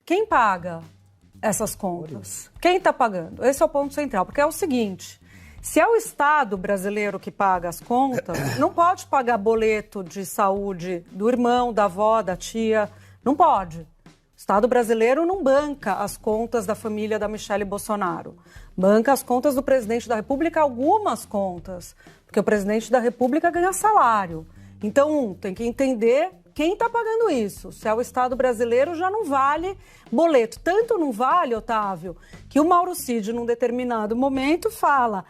quem paga essas contas? Quem está pagando? Esse é o ponto central, porque é o seguinte, se é o Estado brasileiro que paga as contas, não pode pagar boleto de saúde do irmão, da avó, da tia, não pode. O Estado brasileiro não banca as contas da família da Michele Bolsonaro. Banca as contas do presidente da República, algumas contas, porque o presidente da República ganha salário. Então, tem que entender quem está pagando isso. Se é o Estado brasileiro, já não vale boleto. Tanto não vale, Otávio, que o Mauro Cid, num determinado momento, fala: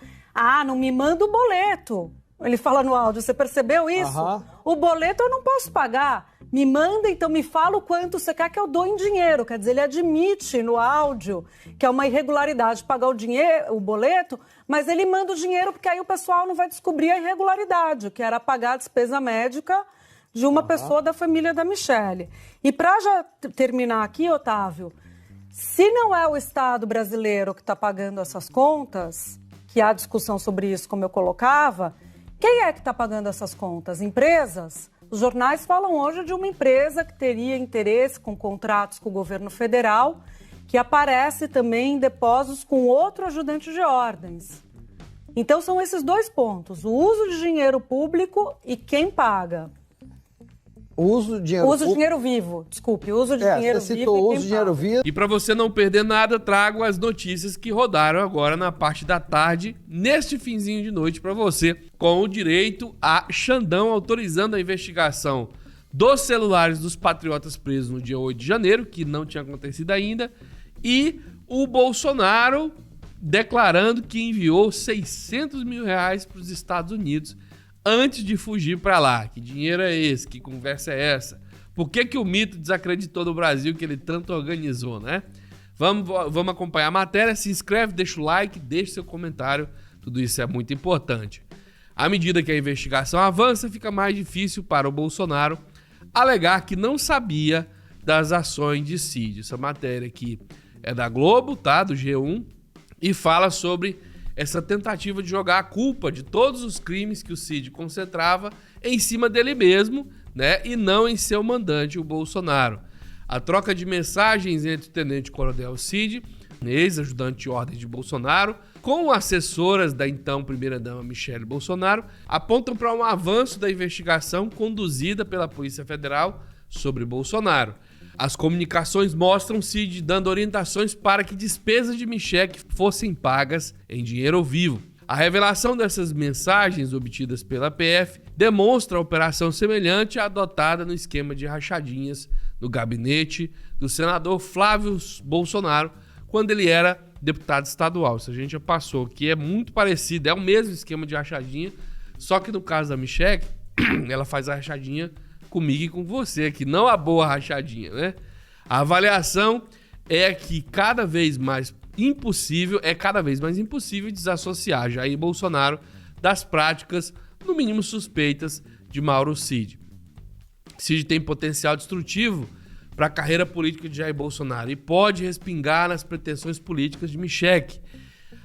não me manda o boleto. Ele fala no áudio, você percebeu isso? O boleto eu não posso pagar. Me manda, então me fala o quanto você quer que eu dou em dinheiro. Quer dizer, ele admite no áudio que é uma irregularidade pagar o boleto, mas ele manda o dinheiro porque aí o pessoal não vai descobrir a irregularidade, que era pagar a despesa médica de uma pessoa da família da Michele. E para já terminar aqui, Otávio, se não é o Estado brasileiro que está pagando essas contas, que há discussão sobre isso, como eu colocava, quem é que está pagando essas contas? Empresas? Os jornais falam hoje de uma empresa que teria interesse com contratos com o governo federal, que aparece também em depósitos com outro ajudante de ordens. Então são esses dois pontos, o uso de dinheiro público e quem paga. Uso de dinheiro vivo, desculpe. Uso de dinheiro você vivo. Citou uso de dinheiro vivo. E para você não perder nada, trago as notícias que rodaram agora na parte da tarde, neste finzinho de noite para você, com o direito a Xandão autorizando a investigação dos celulares dos patriotas presos no dia 8 de janeiro, que não tinha acontecido ainda, e o Bolsonaro declarando que enviou 600 mil reais para os Estados Unidos antes de fugir para lá. Que dinheiro é esse? Que conversa é essa? Por que o mito desacreditou no Brasil que ele tanto organizou, né? Vamos acompanhar a matéria. Se inscreve, deixa o like, deixa seu comentário. Tudo isso é muito importante. À medida que a investigação avança, fica mais difícil para o Bolsonaro alegar que não sabia das ações de Cid. Essa matéria aqui é da Globo, tá? Do G1. E fala sobre essa tentativa de jogar a culpa de todos os crimes que o Cid concentrava em cima dele mesmo, né, e não em seu mandante, o Bolsonaro. A troca de mensagens entre o tenente-coronel Cid, ex-ajudante de ordem de Bolsonaro, com assessoras da então primeira-dama Michele Bolsonaro, apontam para um avanço da investigação conduzida pela Polícia Federal sobre Bolsonaro. As comunicações mostram Cid dando orientações para que despesas de Michele fossem pagas em dinheiro vivo. A revelação dessas mensagens obtidas pela PF demonstra a operação semelhante à adotada no esquema de rachadinhas no gabinete do senador Flávio Bolsonaro, quando ele era deputado estadual. Isso a gente já passou, que é muito parecido, é o mesmo esquema de rachadinha, só que no caso da Michele, ela faz a rachadinha comigo e com você aqui, não a boa rachadinha, né? A avaliação é que cada vez mais impossível desassociar Jair Bolsonaro das práticas, no mínimo suspeitas, de Mauro Cid. Cid tem potencial destrutivo para a carreira política de Jair Bolsonaro e pode respingar nas pretensões políticas de Michele.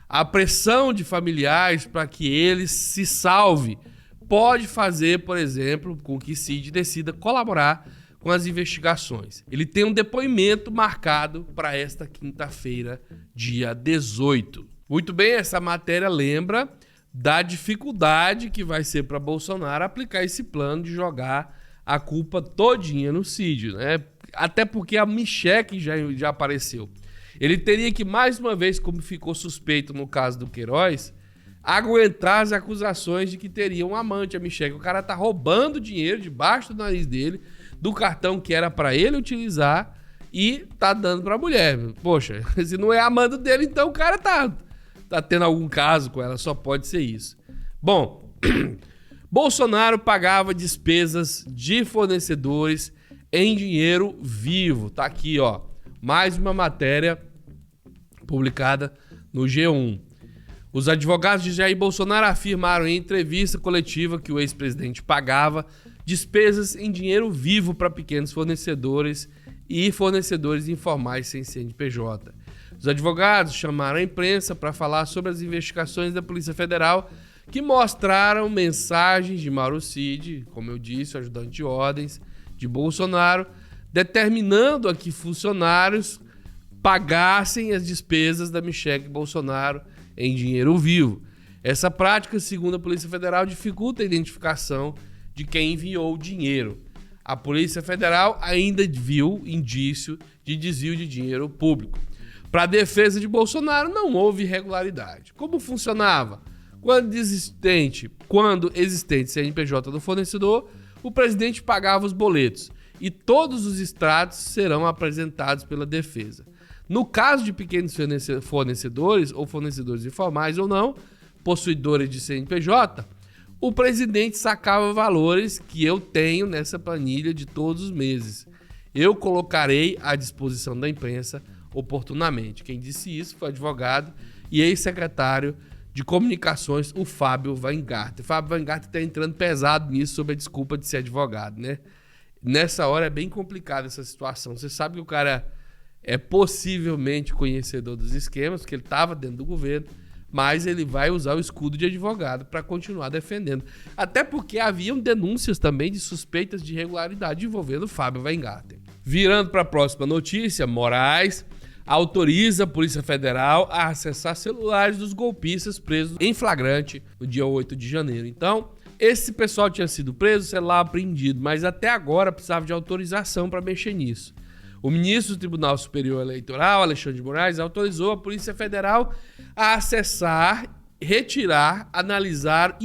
A pressão de familiares para que ele se salve pode fazer, por exemplo, com que Cid decida colaborar com as investigações. Ele tem um depoimento marcado para esta quinta-feira, dia 18. Muito bem, essa matéria lembra da dificuldade que vai ser para Bolsonaro aplicar esse plano de jogar a culpa todinha no Cid, né? Até porque a Michele já apareceu. Ele teria que, mais uma vez, como ficou suspeito no caso do Queiroz, aguentar as acusações de que teria um amante, a Michele. O cara tá roubando dinheiro debaixo do nariz dele, do cartão que era para ele utilizar, e tá dando pra mulher. Poxa, se não é amando dele, então o cara tá tendo algum caso com ela, só pode ser isso. Bom, Bolsonaro pagava despesas de fornecedores em dinheiro vivo. Tá aqui, ó, mais uma matéria publicada no G1. Os advogados de Jair Bolsonaro afirmaram em entrevista coletiva que o ex-presidente pagava despesas em dinheiro vivo para pequenos fornecedores e fornecedores informais sem CNPJ. Os advogados chamaram a imprensa para falar sobre as investigações da Polícia Federal que mostraram mensagens de Mauro Cid, como eu disse, ajudante de ordens de Bolsonaro, determinando a que funcionários pagassem as despesas da Michelle Bolsonaro em dinheiro vivo. Essa prática, segundo a Polícia Federal, dificulta a identificação de quem enviou o dinheiro. A Polícia Federal ainda viu indício de desvio de dinheiro público. Para a defesa de Bolsonaro, não houve irregularidade. Como funcionava? Quando existente CNPJ do fornecedor, o presidente pagava os boletos e todos os extratos serão apresentados pela defesa. No caso de pequenos fornecedores ou fornecedores informais ou não, possuidores de CNPJ, o presidente sacava valores que eu tenho nessa planilha de todos os meses. Eu colocarei à disposição da imprensa oportunamente. Quem disse isso foi o advogado e ex-secretário de comunicações, o Fábio Weingarten. Fábio Weingarten está entrando pesado nisso sobre a desculpa de ser advogado, né? Nessa hora é bem complicada essa situação. Você sabe que o cara é possivelmente conhecedor dos esquemas, porque ele estava dentro do governo, mas ele vai usar o escudo de advogado para continuar defendendo. Até porque haviam denúncias também de suspeitas de irregularidade envolvendo Fábio Weingarten. Virando para a próxima notícia, Moraes autoriza a Polícia Federal a acessar celulares dos golpistas presos em flagrante no dia 8 de janeiro. Então, esse pessoal tinha sido preso, celular apreendido, mas até agora precisava de autorização para mexer nisso. O ministro do Tribunal Superior Eleitoral, Alexandre de Moraes, autorizou a Polícia Federal a acessar, retirar, analisar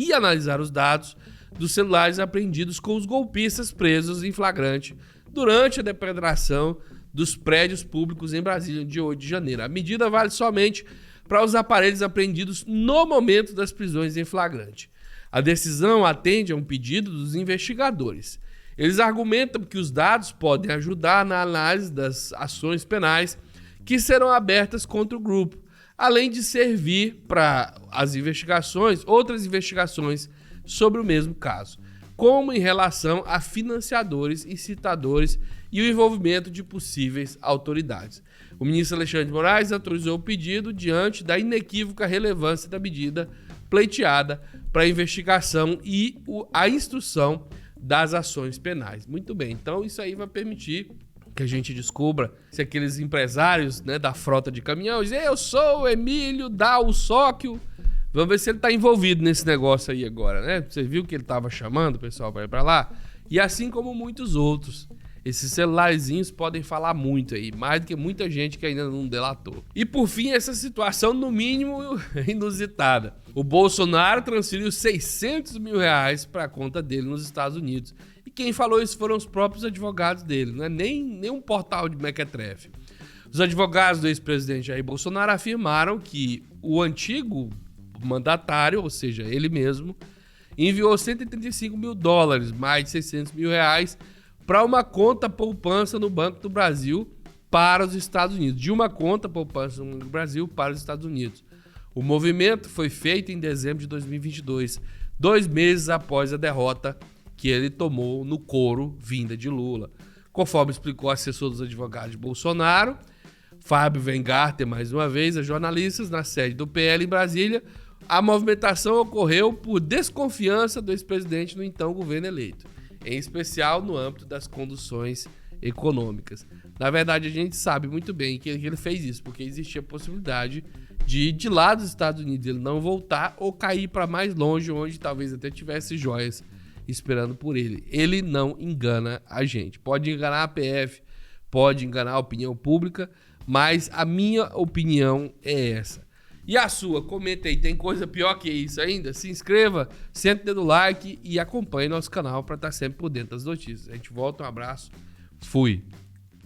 os dados dos celulares apreendidos com os golpistas presos em flagrante durante a depredação dos prédios públicos em Brasília, no dia 8 de janeiro. A medida vale somente para os aparelhos apreendidos no momento das prisões em flagrante. A decisão atende a um pedido dos investigadores. Eles argumentam que os dados podem ajudar na análise das ações penais que serão abertas contra o grupo, além de servir para as investigações, outras investigações sobre o mesmo caso, como em relação a financiadores, incitadores e o envolvimento de possíveis autoridades. O ministro Alexandre de Moraes autorizou o pedido diante da inequívoca relevância da medida pleiteada para a investigação e a instrução das ações penais. Muito bem, então isso aí vai permitir que a gente descubra se aqueles empresários, né, da frota de caminhões, eu sou o Emílio Dalsóquio, vamos ver se ele está envolvido nesse negócio aí agora, né? Você viu que ele estava chamando o pessoal para ir para lá? E assim como muitos outros. Esses celularzinhos podem falar muito aí, mais do que muita gente que ainda não delatou. E por fim, essa situação, no mínimo, inusitada. O Bolsonaro transferiu R$600 mil para a conta dele nos Estados Unidos. E quem falou isso foram os próprios advogados dele, não é nem um portal de mequetrefe. Os advogados do ex-presidente Jair Bolsonaro afirmaram que o antigo mandatário, ou seja, ele mesmo, enviou $135 mil, mais de R$600 mil, para uma conta poupança no Banco do Brasil para os Estados Unidos. De uma conta poupança no Brasil para os Estados Unidos. O movimento foi feito em dezembro de 2022, 2 meses após a derrota que ele tomou no coro vinda de Lula. Conforme explicou o assessor dos advogados de Bolsonaro, Fábio Weingarten, mais uma vez, a jornalistas na sede do PL em Brasília, a movimentação ocorreu por desconfiança do ex-presidente no então governo eleito, em especial no âmbito das conduções econômicas. Na verdade, a gente sabe muito bem que ele fez isso, porque existia a possibilidade de lá dos Estados Unidos ele não voltar ou cair para mais longe, onde talvez até tivesse joias esperando por ele. Ele não engana a gente. Pode enganar a PF, pode enganar a opinião pública, mas a minha opinião é essa. E a sua? Comenta aí, tem coisa pior que isso ainda? Se inscreva, senta o dedo no like e acompanhe nosso canal para estar sempre por dentro das notícias. A gente volta, um abraço, fui!